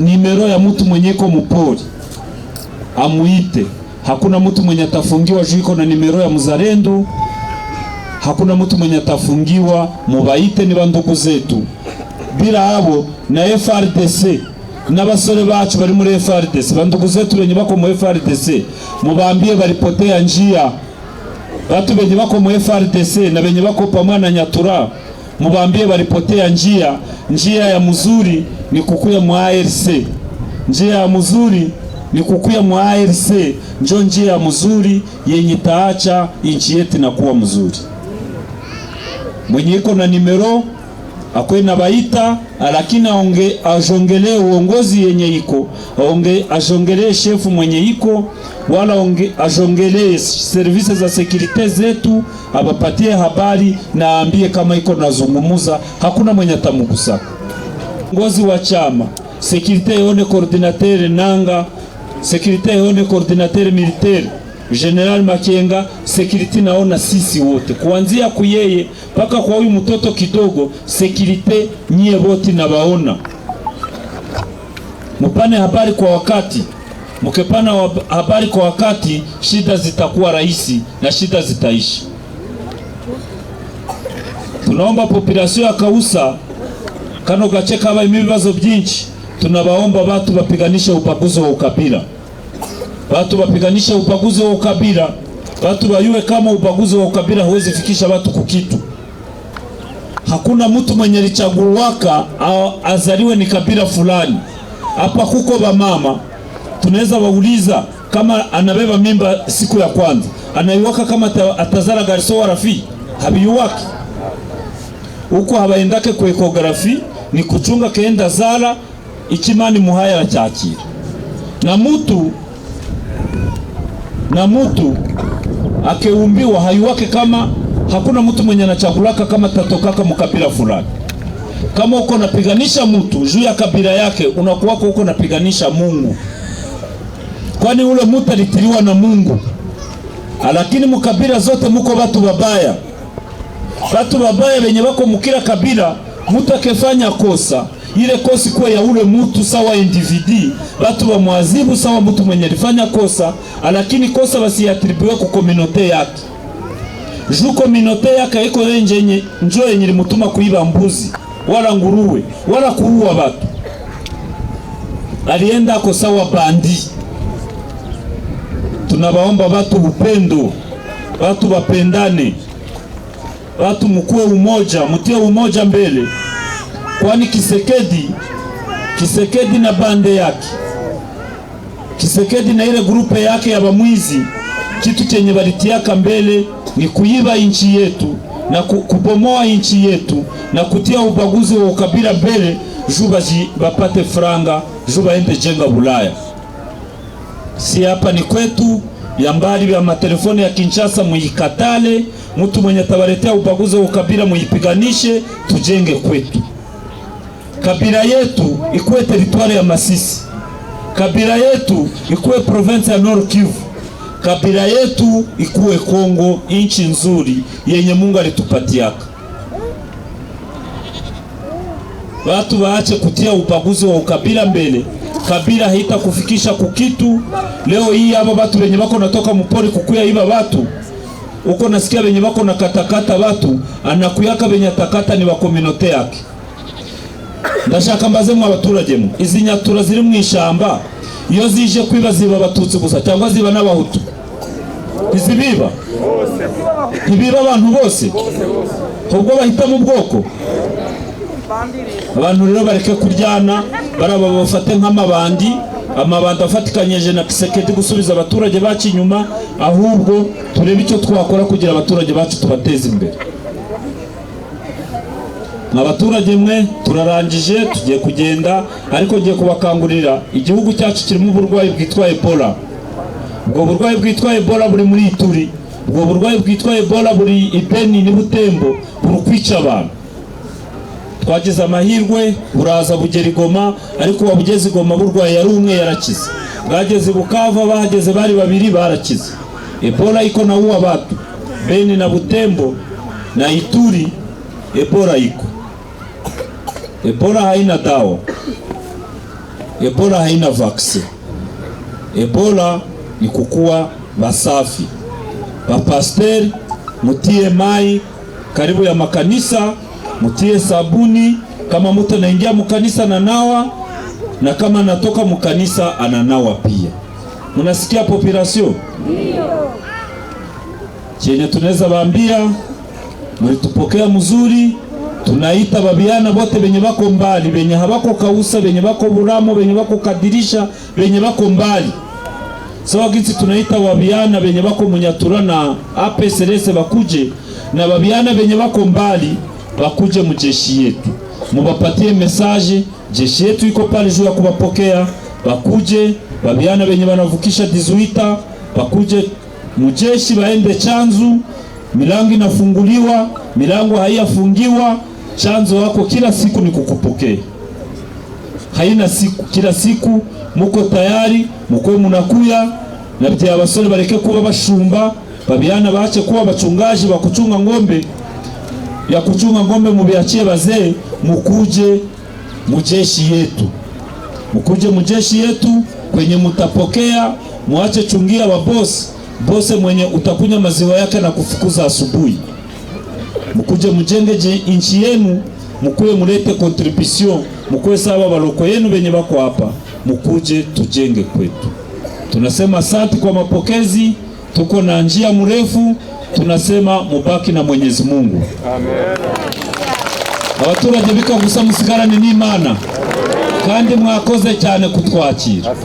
Nimero ya mtu mwenyeko mupori amuite. Hakuna mtu mwenye atafungiwa juiko na nimero ya mzalendo. Hakuna mtu mwenye atafungiwa, mubaite ni bandugu zetu. Bila abo na FRDC n'abasore bacu bari muri FRDC, bandugu zetu benye bako mu FRDC mubambie balipotea njia. Batu benye bako mu FRDC na benye bako pamoja na Nyatura mubambie balipotea njia. Njia ya mzuri ni kukuya mu ARC. Njia ya mzuri ni kukuya mu ARC. Njo njia ya mzuri yenye taacha inchi yetu na kuwa mzuri. Mwenye iko na nimero akwe na baita, lakini ajongelee uongozi yenye iko, ajongelee shefu mwenye iko, wala ajongelee services za securite zetu, abapatie habari na aambie kama iko nazungumuza, hakuna mwenye atamugusaka. Uongozi wa chama, securite yone coordinateur nanga, securite yone coordinateur militaire General Makenga, security naona sisi wote kuanzia kuyeye paka kwa huyu mtoto kidogo, security nyie wote na baona. Mupane habari kwa wakati, mukepana habari kwa wakati, shida zitakuwa rahisi na shida zitaishi. Tunaomba population ya Kausa kano gace kaba ibibazo byinshi, tunabaomba batu bapiganisha ubaguzi wa ukabila. Watu wapiganisha ubaguzi wa ukabila. Watu wayue kama ubaguzi wa ukabila huwezi fikisha watu kukitu. Hakuna mtu mwenye lichaguwaka azaliwe ni kabila fulani. Hapa kuko ba mama tunaweza wauliza kama anabeba mimba siku ya kwanza, anaiwaka kama atazala garso wa rafi, habiyuwaki. Huko habaendake kwa ekografi, ni kuchunga keenda zala ikimani muhaya la chakira. Na mutu akeumbiwa hayuwake kama hakuna mtu mwenye anachagulaka kama tatokaka mkabila fulani. Kama uko napiganisha mtu juu ya kabila yake, unakuwako uko napiganisha Mungu, kwani ule mtu alitiliwa na Mungu. Lakini mkabila zote muko watu babaya. Watu babaya wenye wako mukila kabila, mtu akifanya kosa ile kosi kwa ya ule mtu sawa individu, watu wa muazibu sawa mtu mwenye alifanya kosa, lakini kosa basi yatribuwe ku community yake. Juu community yake iko nje njoo yenye limutuma kuiba mbuzi wala nguruwe wala kuua watu, alienda ko sawa bandi. Tunabaomba watu upendo, watu wapendane, watu mkuwe umoja, mutie umoja mbele. Kwani Kisekedi na bande yake, Kisekedi na ile grupe yake ya bamwizi, kitu chenye balitiaka mbele ni kuiba inchi yetu na kubomoa inchi yetu na kutia ubaguzi wa ukabila mbele, juba bapate franga, juba ende jenga Bulaya. Si hapa ni kwetu, ya mbali ya matelefoni ya Kinshasa muikatale. Mtu mwenye tabaletea ubaguzi wa ukabila muipiganishe, tujenge kwetu. Kabila yetu ikuwe teritwari ya Masisi. Kabila yetu ikuwe province ya Nord Kivu. Kabila yetu ikuwe Kongo, inchi nzuri yenye Mungu alitupatiaka. Watu waache kutia ubaguzi wa ukabila mbele. Kabila haita kufikisha kukitu. Leo hii hapa watu wenye wako natoka mpori kukuya iba watu. Uko nasikia wenye wako na katakata watu, anakuyaka wenye takata ni wa community yake. Ndashaka mbaze mu abaturage mu izi Nyatura ziri mu ishamba, iyo zije kwiba ziba abatutsi gusa cyangwa ziba n'abahutu? Izibiba ntibiba abantu bose, ubwo bahita mu bwoko. Abantu rero bareke kuryana, baraba bafate nk'amabandi. Amabandi afatikanyeje na Kisekedi gusubiza abaturage bacu inyuma, ahubwo turebe icyo twakora kugira abaturage bacu tubateze imbere. Abaturage mwe turarangije, tugiye kugenda, ariko ngiye kubakangurira, igihugu cyacu kirimo uburwayi bwitwa Ebola. Ubwo burwayi bwitwa Ebola buri muri Ituri, ubwo burwayi bwitwa Ebola buri Ibeni ni Butembo, buri kwica abantu. Twagize amahirwe buraza bugera Goma, ariko wabugeze Goma burwayi yari umwe yarakize. Bwageze Bukavu bahageze bari babiri barakize. Ebola iko na uwa watu Beni na Butembo na Ituri, Ebola iko. Ebola haina dawa. Ebola haina vaccine. Ebola ni kukuwa basafi. Bapasteri mutie mai karibu ya makanisa, mutie sabuni. Kama mtu anaingia mkanisa ananawa, na kama anatoka mkanisa ananawa pia. Mnasikia population? Ndio. Chenye tunaweza waambia, mlitupokea mzuri. Tunaita babiana bote benye bako mbali, benye habako Kausa, benye bako Buramo, benye bako Kadirisha, benye bako mbali. Sawa gisi tunaita babiana benye bako Munyatura na APSRS bakuje, na babiana benye bako mbali bakuje mujeshi yetu. Mubapatie message, jeshi yetu iko pale juu ya kubapokea. Bakuje babiana benye banavukisha 18 bakuje mujeshi, baende Chanzu. Milango inafunguliwa, milango haiyafungiwa. Chanzo wako kila siku ni kukupokea. Haina siku, kila siku muko tayari, muko munakuya. Na bya abasore bareke kuba bashumba, babiana baache kuba bachungaji bakuchunga ngombe. Ya kuchunga ngombe mubiachie bazee, mukuje mujeshi yetu. Mukuje mujeshi yetu kwenye mutapokea, muache chungia wa boss. Bose mwenye utakunya maziwa yake na kufukuza asubuhi. Mukuje mujenge inchi yenu, mukuye mulete contribution, mukuye sawa baloko yenu benye bako hapa, mukuje tujenge kwetu. Tunasema asante kwa mapokezi, tuko na njia mrefu, tunasema mubaki na Mwenyezi Mungu. Amen. Abaturage bika gusa musigara ni n'Imana kandi mwakoze cyane kutwakira.